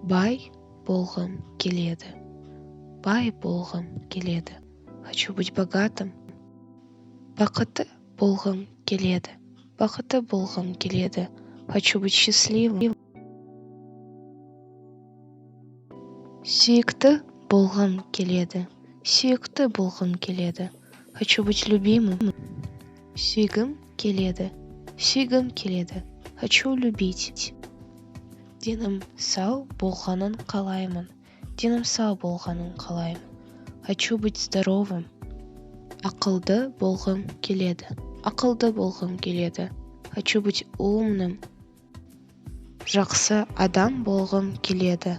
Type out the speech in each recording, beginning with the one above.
Бай болғым келеді. Бай болғым келеді. Хочу быть богатым. Бақытты болғым келеді. Бақытты болғым келеді. Хочу быть счастливым. Сүйікті болғым келеді. Сүйікті болғым келеді. Хочу быть любимым. Сүйгім келеді. Сүйгім келеді. Хочу любить. Денім сау болғанын қалаймын. Денім сау болғанын қалаймын. Хочу быть здоровым. Ақылды болғым келеді. Ақылды болғым келеді. Хочу быть умным. Жақсы адам болғым келеді.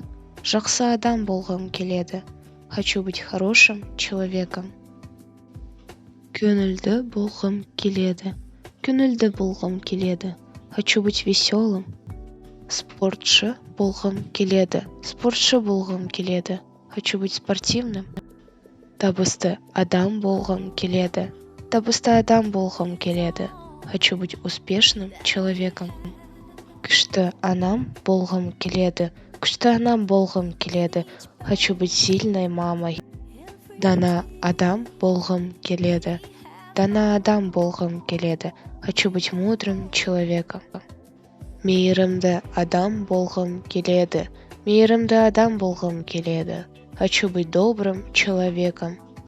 Жақсы адам болғым келеді. Хочу быть хорошим человеком. Көңілді болғым келеді. Көңілді болғым келеді. Хочу быть веселым. Спортшы болғым келеді. Спортшы болғым келеді. Хочу быть спортивным. Табысты адам болғым келеді. Табысты адам болғым келеді. Хочу быть успешным человеком. Күшті анам болғым келеді. Күшті анам болғым келеді. Хочу быть сильной мамой. Дана адам болғым келеді. Дана адам болғым келеді. Хочу быть мудрым человеком. Мейірімді адам болғым келеді. Мейірімді адам болғым келеді. Хочу быть добрым человеком.